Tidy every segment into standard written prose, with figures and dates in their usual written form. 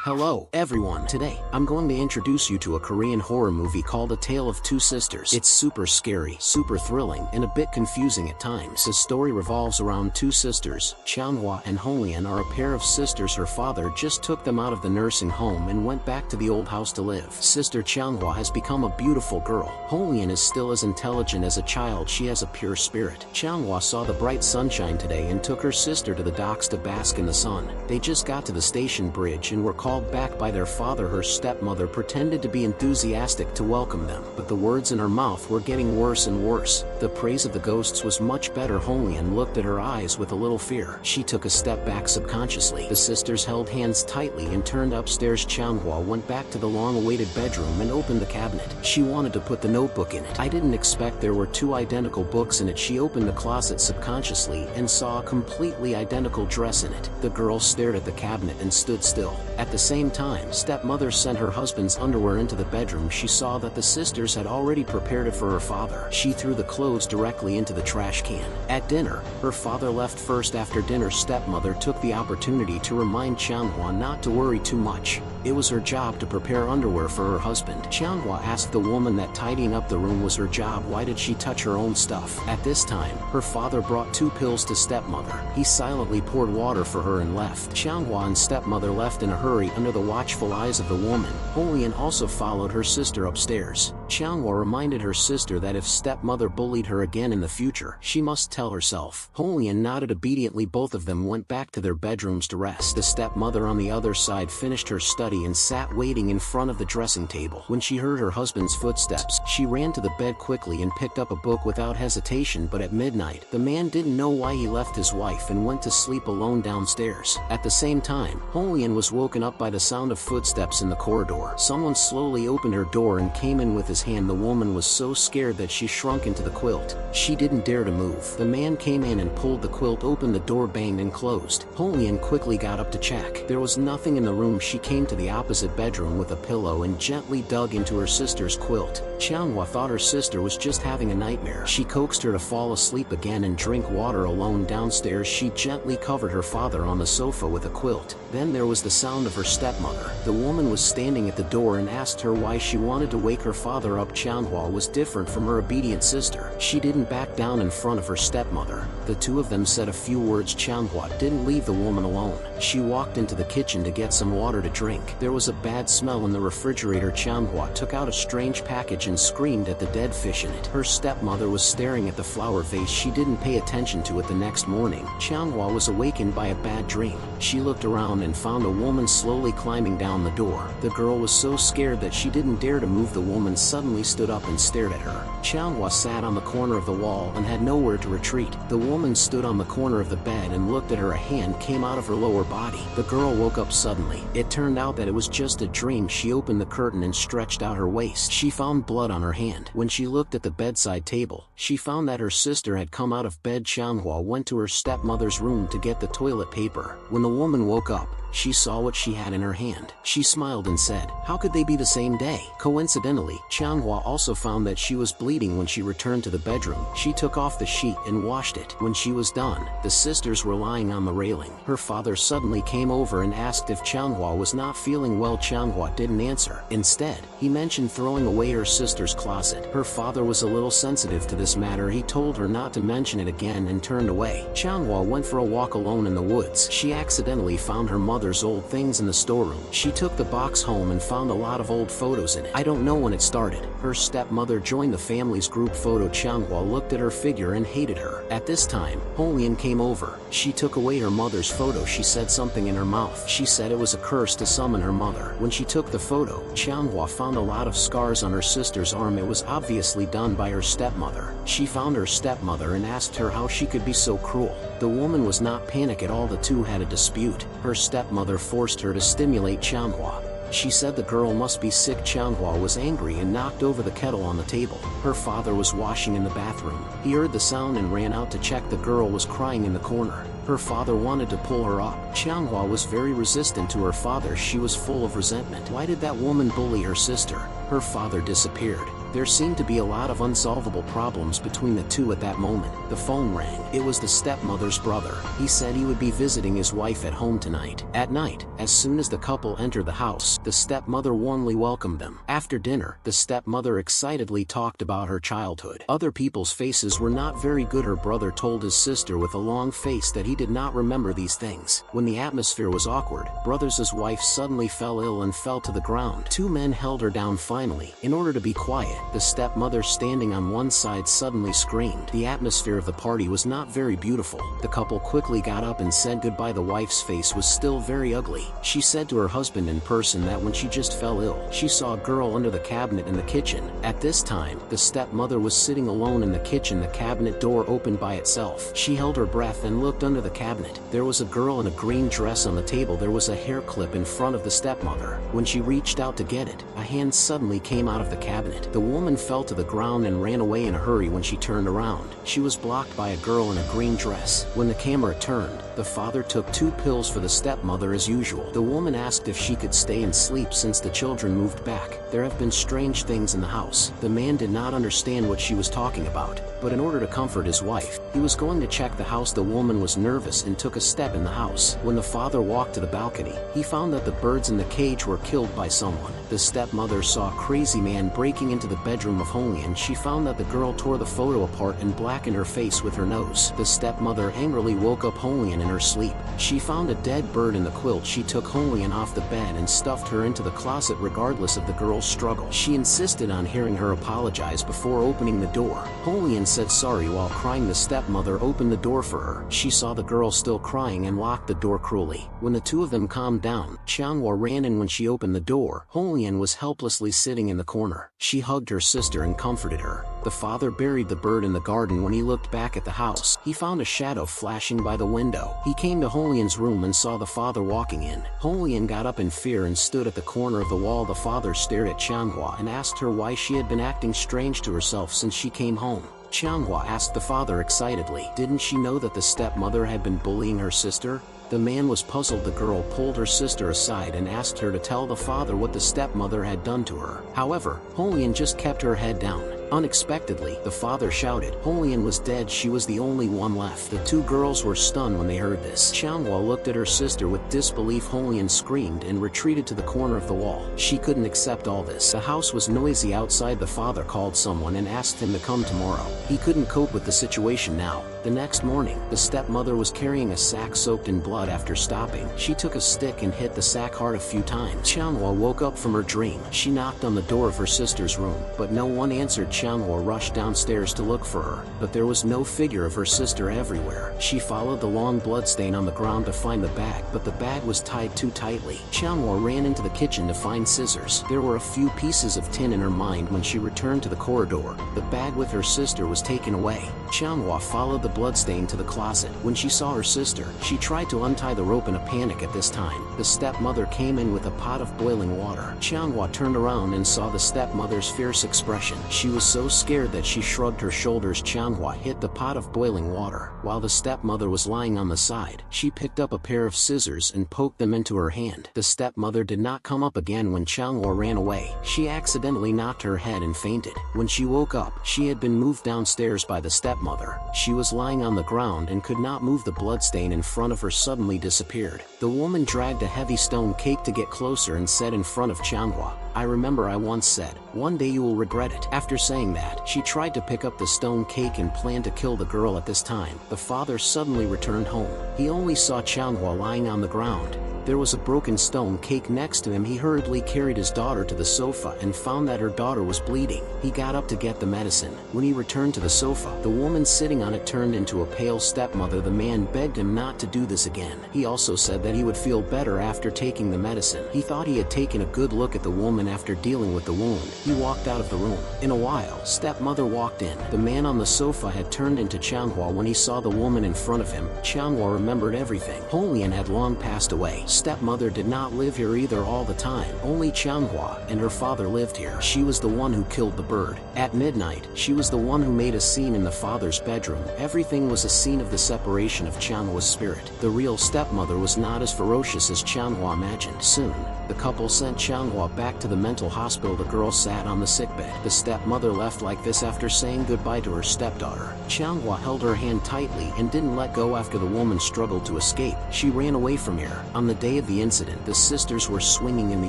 Hello, everyone. Today, I'm going to introduce you to a Korean horror movie called A Tale of Two Sisters. It's super scary, super thrilling, and a bit confusing at times. The story revolves around two sisters. Changhwa and Holian are a pair of sisters. Her father just took them out of the nursing home and went back to the old house to live. Sister Changhwa has become a beautiful girl. Holian is still as intelligent as a child. She has a pure spirit. Changhwa saw the bright sunshine today and took her sister to the docks to bask in the sun. They just got to the station bridge and were called back by their father. Her stepmother pretended to be enthusiastic to welcome them, but the words in her mouth were getting worse and worse. The praise of the ghosts was much better. Holian looked at her eyes with a little fear. She took a step back subconsciously. The sisters held hands tightly and turned upstairs. Changhwa went back to the long-awaited bedroom and opened the cabinet. She wanted to put the notebook in it. I didn't expect there were two identical books in it. She opened the closet subconsciously and saw a completely identical dress in it. The girl stared at the cabinet and stood still. At the same time, stepmother sent her husband's underwear into the bedroom. She saw that the sisters had already prepared it for her father. She threw the clothes directly into the trash can. At dinner, her father left first. After dinner, stepmother took the opportunity to remind Changhwa not to worry too much. It was her job to prepare underwear for her husband. Changhwa asked the woman that tidying up the room was her job. Why did she touch her own stuff? At this time, her father brought 2 pills to stepmother. He silently poured water for her and left. Changhwa and stepmother left in a hurry under the watchful eyes of the woman. Holian also followed her sister upstairs. Changhwa reminded her sister that if stepmother bullied her again in the future, she must tell herself. Holian nodded obediently. Both of them went back to their bedrooms to rest. The stepmother on the other side finished her study and sat waiting in front of the dressing table. When she heard her husband's footsteps, she ran to the bed quickly and picked up a book without hesitation. But at midnight, the man didn't know why he left his wife and went to sleep alone downstairs. At the same time, Holian was woken up by the sound of footsteps in the corridor. Someone slowly opened her door and came in with his hand. The woman was so scared that she shrunk into the quilt. She didn't dare to move. The man came in and pulled the quilt open. The door banged and closed. Holian quickly got up to check. There was nothing in the room. She came to the opposite bedroom with a pillow and gently dug into her sister's quilt. Changhwa thought her sister was just having a nightmare. She coaxed her to fall asleep again and drink water alone downstairs. She gently covered her father on the sofa with a quilt. Then there was the sound of her stepmother. The woman was standing at the door and asked her why she wanted to wake her father up. Changhwa was different from her obedient sister. She didn't back down in front of her stepmother. The two of them said a few words. Changhwa didn't leave the woman alone. She walked into the kitchen to get some water to drink. There was a bad smell in the refrigerator. Changhwa took out a strange package and screamed at the dead fish in it. Her stepmother was staring at the flower vase. She didn't pay attention to it. The next morning, Changhwa was awakened by a bad dream. She looked around and found a woman slowly climbing down the door. The girl was so scared that she didn't dare to move. The woman suddenly stood up and stared at her. Changhwa sat on the corner of the wall and had nowhere to retreat. The woman stood on the corner of the bed and looked at her. A hand came out of her lower body. The girl woke up suddenly. It turned out that it was just a dream. She opened the curtain and stretched out her waist. She found blood on her hand. When she looked at the bedside table, she found that her sister had come out of bed. Changhwa went to her stepmother's room to get the toilet paper. When the woman woke up, she saw what she had in her hand. She smiled and said, "How could they be the same day?" Coincidentally, Changhwa also found that she was bleeding. When she returned to the bedroom, she took off the sheet and washed it. When she was done, the sisters were lying on the railing. Her father suddenly came over and asked if Changhwa was not feeling well. Changhwa didn't answer. Instead, he mentioned throwing away her sister's closet. Her father was a little sensitive to this matter. He told her not to mention it again and turned away. Changhwa went for a walk alone in the woods. She accidentally found her mother's old things in the storeroom. She took the box home and found a lot of old photos in it. I don't know when it started. Her stepmother joined the family's group photo. Changhwa looked at her figure and hated her. At this time, Holian came over. She took away her mother's photo. She said something in her mouth. She said it was a curse to summon her mother. When she took the photo, Changhwa found a lot of scars on her sister's arm. It was obviously done by her stepmother. She found her stepmother and asked her how she could be so cruel. The woman was not panic at all. The two had a dispute. Her stepmother forced her to stimulate Changhwa. She said the girl must be sick. Changhwa was angry and knocked over the kettle on the table. Her father was washing in the bathroom. He heard the sound and ran out to check. The girl was crying in the corner. Her father wanted to pull her up. Changhwa was very resistant to her father. She was full of resentment. Why did that woman bully her sister? Her father disappeared. There seemed to be a lot of unsolvable problems between the two at that moment. The phone rang. It was the stepmother's brother. He said he would be visiting his wife at home tonight. At night, as soon as the couple entered the house, the stepmother warmly welcomed them. After dinner, the stepmother excitedly talked about her childhood. Other people's faces were not very good. Her brother told his sister with a long face that he did not remember these things. When the atmosphere was awkward, brother's wife suddenly fell ill and fell to the ground. Two men held her down finally. In order to be quiet, the stepmother standing on one side suddenly screamed. The atmosphere of the party was not very beautiful. The couple quickly got up and said goodbye. The wife's face was still very ugly. She said to her husband in person that when she just fell ill, she saw a girl under the cabinet in the kitchen. At this time, the stepmother was sitting alone in the kitchen. The cabinet door opened by itself. She held her breath and looked under the cabinet. There was a girl in a green dress on the table. There was a hair clip in front of the stepmother. When she reached out to get it, a hand suddenly came out of the cabinet. The woman fell to the ground and ran away in a hurry. When she turned around, she was blocked by a girl in a green dress. When the camera turned, the father took 2 pills for the stepmother as usual. The woman asked if she could stay and sleep since the children moved back. There have been strange things in the house. The man did not understand what she was talking about, but in order to comfort his wife, he was going to check the house. The woman was nervous and took a step in the house. When the father walked to the balcony, he found that the birds in the cage were killed by someone. The stepmother saw a crazy man breaking into the bedroom of Holly, and she found that the girl tore the photo apart and blackened her face with her nose. The stepmother angrily woke up Holly in her sleep. She found a dead bird in the quilt. She took Holly off the bed and stuffed her into the closet. Regardless of the girl's struggle, she insisted on hearing her apologize before opening the door. Holly said sorry while crying. The stepmother opened the door for her. She saw the girl still crying and locked the door cruelly. When the two of them calmed down, Changhua ran in. When she opened the door, Holly was helplessly sitting in the corner. She hugged her sister and comforted her. The father buried the bird in the garden. When he looked back at the house, he found a shadow flashing by the window. He came to Holian's room and saw the father walking in. Holian got up in fear and stood at the corner of the wall. The father stared at Changhua and asked her why she had been acting strange to herself since she came home. Changhua asked the father excitedly, didn't she know that the stepmother had been bullying her sister? The man was puzzled. The girl pulled her sister aside and asked her to tell the father what the stepmother had done to her. However, Holian just kept her head down. Unexpectedly, the father shouted. Holian was dead. She was the only one left. The two girls were stunned when they heard this. Changhua looked at her sister with disbelief. Holian screamed and retreated to the corner of the wall. She couldn't accept all this. The house was noisy outside. The father called someone and asked him to come tomorrow. He couldn't cope with the situation now. The next morning, the stepmother was carrying a sack soaked in blood. After stopping, she took a stick and hit the sack hard a few times. Changhua woke up from her dream. She knocked on the door of her sister's room, but no one answered. Changhua rushed downstairs to look for her, but there was no figure of her sister everywhere. She followed the long bloodstain on the ground to find the bag, but the bag was tied too tightly. Changhua ran into the kitchen to find scissors. There were a few pieces of tin in her mind. When she returned to the corridor, the bag with her sister was taken away. Changhua followed the bloodstain to the closet. When she saw her sister, she tried to untie the rope in a panic. At this time, the stepmother came in with a pot of boiling water. Changhua turned around and saw the stepmother's fierce expression. She was so scared that she shrugged her shoulders. Changhua hit the pot of boiling water. While the stepmother was lying on the side, she picked up a pair of scissors and poked them into her hand. The stepmother did not come up again. When Changhua ran away, she accidentally knocked her head and fainted. When she woke up, she had been moved downstairs by the stepmother. She was lying on the ground and could not move. The bloodstain in front of her suddenly disappeared. The woman dragged a heavy stone cake to get closer and said in front of Changhua, I remember I once said, one day you will regret it. After saying that, she tried to pick up the stone cake and planned to kill the girl. At this time, the father suddenly returned home. He only saw Changhua lying on the ground. There was a broken stone cake next to him. He hurriedly carried his daughter to the sofa and found that her daughter was bleeding. He got up to get the medicine. When he returned to the sofa, the woman sitting on it turned into a pale stepmother. The man begged him not to do this again. He also said that he would feel better after taking the medicine. He thought he had taken a good look at the woman. After dealing with the wound, he walked out of the room. In a while, stepmother walked in. The man on the sofa had turned into Changhua. When he saw the woman in front of him, Changhua remembered everything. Holian had long passed away. Stepmother did not live here either all the time. Only Changhua and her father lived here. She was the one who killed the bird. At midnight, she was the one who made a scene in the father's bedroom. Everything was a scene of the separation of Changhua's spirit. The real stepmother was not as ferocious as Changhua imagined. Soon, The couple sent Changhua back to the mental hospital. The girl sat on the sickbed. The stepmother left like this after saying goodbye to her stepdaughter. Changhua held her hand tightly and didn't let go after the woman struggled to escape. She ran away from here. On the day of the incident, the sisters were swinging in the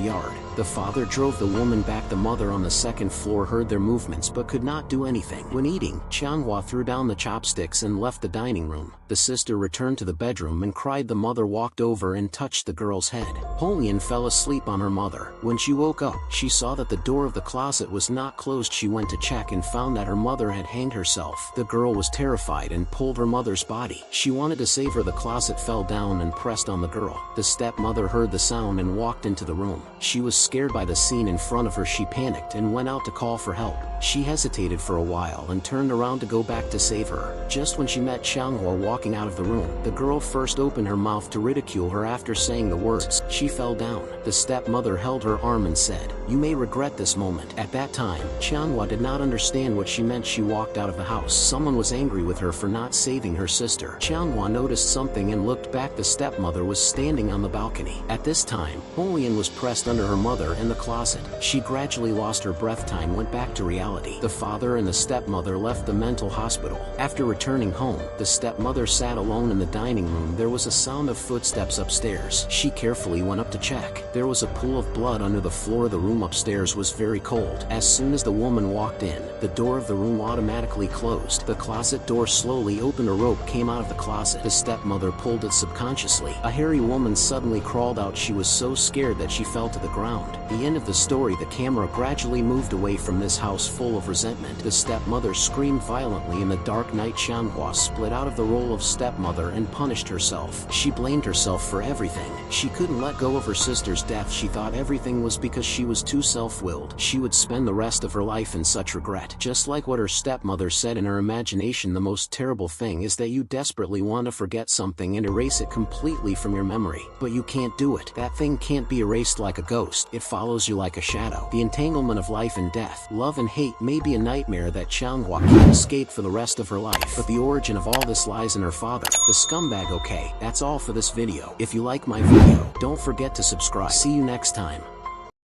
yard. The father drove the woman back. The mother on the second floor heard their movements but could not do anything. When eating, Changhua threw down the chopsticks and left the dining room. The sister returned to the bedroom and cried. The mother walked over and touched the girl's head. Holian fell asleep on her mother. When she woke up, she saw that the door of the closet was not closed. She went to check and found that her mother had hanged herself. The girl was terrified and pulled her mother's body. She wanted to save her. The closet fell down and pressed on the girl. The stepmother heard the sound and walked into the room. She was scared by the scene in front of her. She panicked and went out to call for help. She hesitated for a while and turned around to go back to save her. Just when she met Changhua walking out of the room, the girl first opened her mouth to ridicule her. After saying the words, she fell down. The stepmother held her arm and said, "You may regret this moment." At that time, Changhua did not understand what she meant. She walked out of the house. Someone was angry with her for not saving her sister. Changhua noticed something and looked back. The stepmother was standing on the balcony. At this time, Holian was pressed under her mother in the closet. She gradually lost her breath. Time went back to reality. The father and the stepmother left the mental hospital. After returning home, the stepmother sat alone in the dining room. There was a sound of footsteps upstairs. She carefully went up to check. There was a pool of blood under the floor. The room upstairs was very cold. As soon as the woman walked in, the door of the room automatically closed. The closet door slowly opened. A rope came out of the closet. The stepmother pulled it subconsciously. A hairy woman suddenly crawled out. She was so scared that she fell to the ground. The end of the story. The camera gradually moved away from this house full of resentment. The stepmother screamed violently. In the dark night, Changhua split out of the role of stepmother and punished herself. She blamed herself for everything. She couldn't let go of her sister's death. She thought everything was because she was too self-willed. She would spend the rest of her life in such regret. Just like what her stepmother said in her imagination, the most terrible thing is that you desperately want to forget something and erase it completely from your memory. But you can't do it. That thing can't be erased like a ghost. It follows you like a shadow. The entanglement of life and death, love and hate may be a nightmare that Changhua can't escape for the rest of her life. But the origin of all this lies in her father, the scumbag. Okay, that's all for this video. If you like my video, don't forget to subscribe. See you next time.